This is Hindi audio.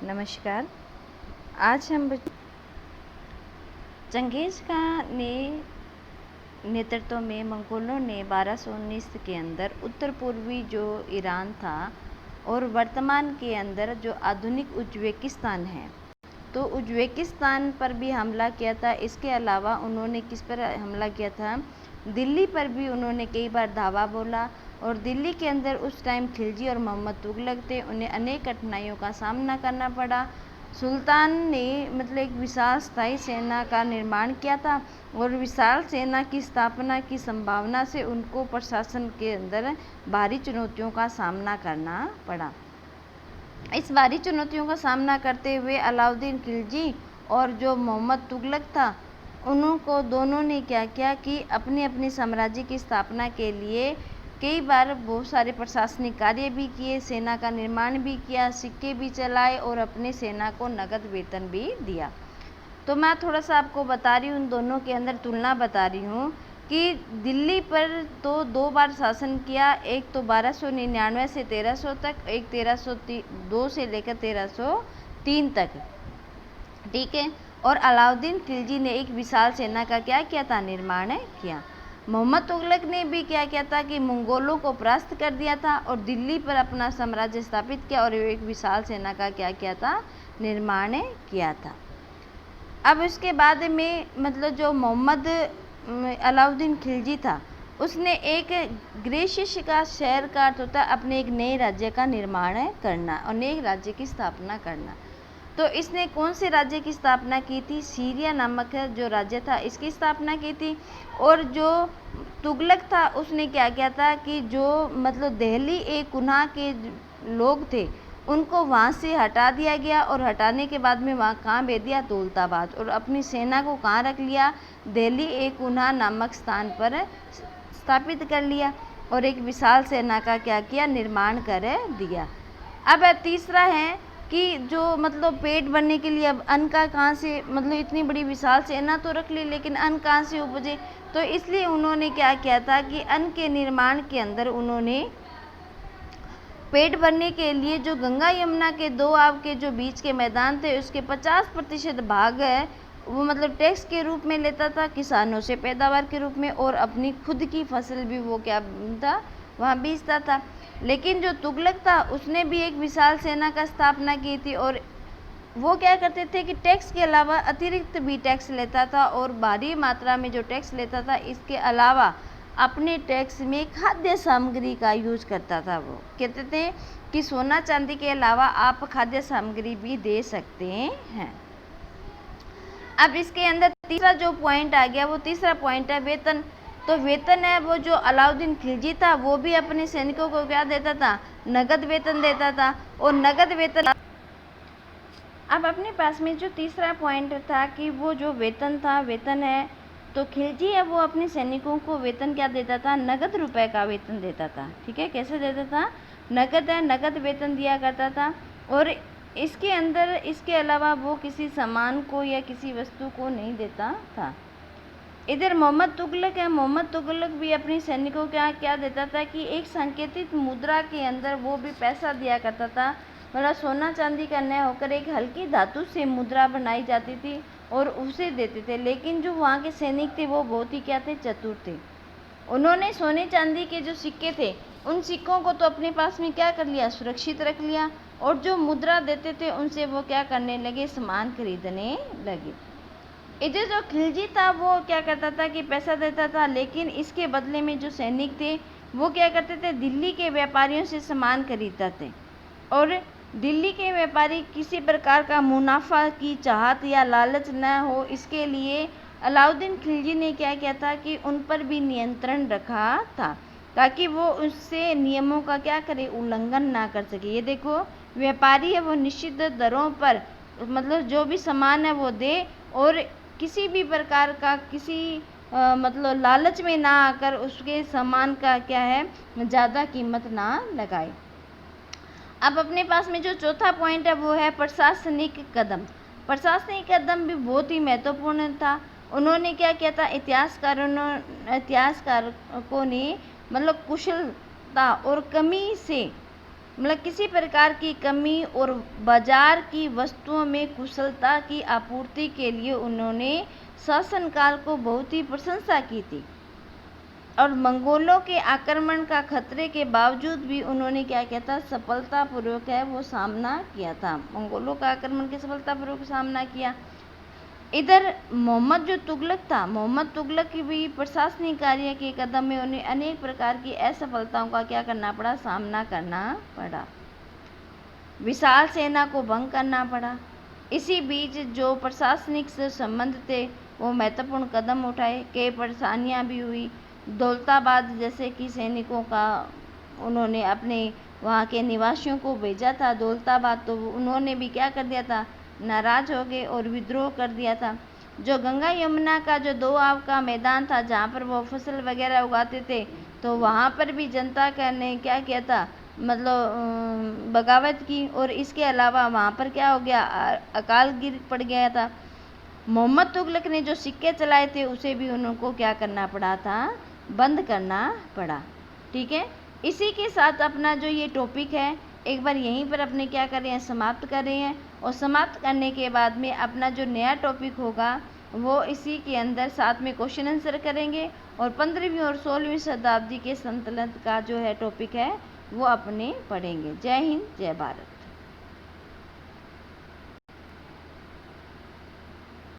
नमस्कार। आज हम चंगेज़ खान ने नेतृत्व में मंगोलों ने 1219 के अंदर उत्तर पूर्वी जो ईरान था और वर्तमान के अंदर जो आधुनिक उज़्बेकिस्तान है, तो उज़्बेकिस्तान पर भी हमला किया था। इसके अलावा उन्होंने किस पर हमला किया था, दिल्ली पर भी उन्होंने कई बार धावा बोला और दिल्ली के अंदर उस टाइम खिलजी और मोहम्मद तुगलक थे, उन्हें अनेक कठिनाइयों का सामना करना पड़ा। सुल्तान ने एक विशाल स्थायी सेना का निर्माण किया था और विशाल सेना की स्थापना की संभावना से उनको प्रशासन के अंदर भारी चुनौतियों का सामना करना पड़ा। इस भारी चुनौतियों का सामना करते हुए अलाउद्दीन खिलजी और जो मोहम्मद तुगलक था, उनको दोनों ने क्या किया कि अपने अपने साम्राज्य की स्थापना के लिए कई बार बहुत सारे प्रशासनिक कार्य भी किए, सेना का निर्माण भी किया, सिक्के भी चलाए और अपने सेना को नगद वेतन भी दिया। तो मैं थोड़ा सा आपको बता रही हूँ, उन दोनों के अंदर तुलना बता रही हूँ कि दिल्ली पर तो 2 बार शासन किया, एक तो 1299 से 1300 तक, एक 1302 से लेकर 1303 तक, ठीक है। और अलाउद्दीन खिलजी ने एक विशाल सेना का क्या किया था, निर्माण किया। मोहम्मद तुगलक ने भी क्या किया था कि मंगोलों को परास्त कर दिया था और दिल्ली पर अपना साम्राज्य स्थापित किया और एक विशाल सेना का क्या किया था, निर्माण किया था। अब इसके बाद में जो मोहम्मद अलाउद्दीन खिलजी था, उसने एक ग्रेशिश का शहर का अर्थ होता है अपने एक नए राज्य का निर्माण करना और नए राज्य की स्थापना करना। तो इसने कौन से राज्य की स्थापना की थी, सीरिया नामक जो राज्य था इसकी स्थापना की थी। और जो तुगलक था उसने क्या किया था कि जो दिल्ली एक कुन्हा के लोग थे उनको वहाँ से हटा दिया गया और हटाने के बाद में वहाँ कहाँ भेज दिया, दौलताबाद, और अपनी सेना को कहाँ रख लिया, दिल्ली एक कुन्हा नामक स्थान पर स्थापित कर लिया और एक विशाल सेना का क्या किया, निर्माण कर दिया। अब तीसरा है कि जो पेट भरने के लिए अब अन्न का कहाँ से, इतनी बड़ी विशाल सेना तो रख ली लेकिन अन्न कहाँ से उपजे, तो इसलिए उन्होंने क्या किया था कि अन्न के निर्माण के अंदर उन्होंने पेट भरने के लिए जो गंगा यमुना के 2 आव के जो बीच के मैदान थे उसके 50% भाग है वो टैक्स के रूप में लेता था, किसानों से पैदावार के रूप में, और अपनी खुद की फसल भी वो क्या था, वहाँ बेचता था। लेकिन जो तुगलक था उसने भी एक विशाल सेना का स्थापना की थी और वो क्या करते थे कि टैक्स के अलावा अतिरिक्त भी टैक्स लेता था और भारी मात्रा में जो टैक्स लेता था, इसके अलावा अपने टैक्स में खाद्य सामग्री का यूज करता था। वो कहते थे कि सोना चांदी के अलावा आप खाद्य सामग्री भी दे सकते हैं। अब इसके अंदर तीसरा जो पॉइंट आ गया, वो तीसरा पॉइंट है वेतन। तो वेतन है वो जो अलाउद्दीन खिलजी था वो भी अपने सैनिकों को क्या देता था, नगद वेतन देता था। और नगद वेतन, अब अपने पास में जो तीसरा पॉइंट था कि वो जो वेतन था, वेतन है तो खिलजी है वो अपने सैनिकों को वेतन क्या देता था, नगद रुपए का वेतन देता था, ठीक है। कैसे देता था, नगद है, नगद वेतन दिया करता था। और इसके अंदर इसके अलावा वो किसी सामान को या किसी वस्तु को नहीं देता था। इधर मोहम्मद तुगलक है, मोहम्मद तुगलक भी अपने सैनिकों को क्या देता था कि एक संकेतित मुद्रा के अंदर वो भी पैसा दिया करता था। सोना चांदी का न होकर एक हल्की धातु से मुद्रा बनाई जाती थी और उसे देते थे। लेकिन जो वहाँ के सैनिक थे वो बहुत ही क्या थे, चतुर थे। उन्होंने सोने चांदी के जो सिक्के थे उन सिक्कों को तो अपने पास में क्या कर लिया, सुरक्षित रख लिया, और जो मुद्रा देते थे उनसे वो क्या करने लगे, सामान खरीदने लगे। इधर जो खिलजी था वो क्या करता था कि पैसा देता था, लेकिन इसके बदले में जो सैनिक थे वो क्या करते थे, दिल्ली के व्यापारियों से सामान खरीदते थे। और दिल्ली के व्यापारी किसी प्रकार का मुनाफा की चाहत या लालच न हो, इसके लिए अलाउद्दीन खिलजी ने क्या किया था कि उन पर भी नियंत्रण रखा था ताकि वो उससे नियमों का क्या करे, उल्लंघन ना कर सके। ये देखो, व्यापारी है वो निश्चित दरों पर जो भी सामान है वो दे और किसी भी प्रकार का किसी लालच में ना आकर उसके सामान का क्या है, ज़्यादा कीमत ना लगाए। अब अपने पास में जो चौथा पॉइंट है वो है प्रशासनिक कदम। प्रशासनिक कदम भी बहुत ही महत्वपूर्ण था। उन्होंने क्या किया था, इतिहासकारों ने कुशलता और कमी से मतलब किसी प्रकार की कमी और बाजार की वस्तुओं में कुशलता की आपूर्ति के लिए उन्होंने शासनकाल को बहुत ही प्रशंसा की थी। और मंगोलों के आक्रमण का खतरे के बावजूद भी उन्होंने क्या किया था, सफलतापूर्वक है वो सामना किया था। मंगोलों का आक्रमण के सफलतापूर्वक सामना किया। इधर मोहम्मद जो तुगलक था, मोहम्मद तुगलक की भी प्रशासनिक कार्य के कदम में उन्हें अनेक प्रकार की असफलताओं का क्या करना पड़ा, सामना करना पड़ा। विशाल सेना को भंग करना पड़ा। इसी बीच जो प्रशासनिक से संबंध थे वो महत्वपूर्ण कदम उठाए, कई परेशानियां भी हुई। दौलताबाद जैसे कि सैनिकों का उन्होंने अपने वहाँ के निवासियों को भेजा था दौलताबाद, तो उन्होंने भी क्या कर दिया था, नाराज हो गए और विद्रोह कर दिया था। जो गंगा यमुना का जो दोआब का मैदान था जहाँ पर वो फसल वगैरह उगाते थे, तो वहाँ पर भी जनता का ने क्या किया था, मतलब बगावत की। और इसके अलावा वहाँ पर क्या हो गया, अकाल गिर पड़ गया था। मोहम्मद तुगलक ने जो सिक्के चलाए थे उसे भी उनको क्या करना पड़ा था, बंद करना पड़ा। ठीक है, इसी के साथ अपना जो ये टॉपिक है एक बार यहीं पर अपने क्या कर रहे हैं, समाप्त कर रहे हैं। और समाप्त करने के बाद में अपना जो नया टॉपिक होगा वो इसी के अंदर साथ में क्वेश्चन आंसर करेंगे और 15वीं और 16वीं शताब्दी के सल्तनत का जो है टॉपिक है वो अपने पढ़ेंगे। जय हिंद, जय भारत।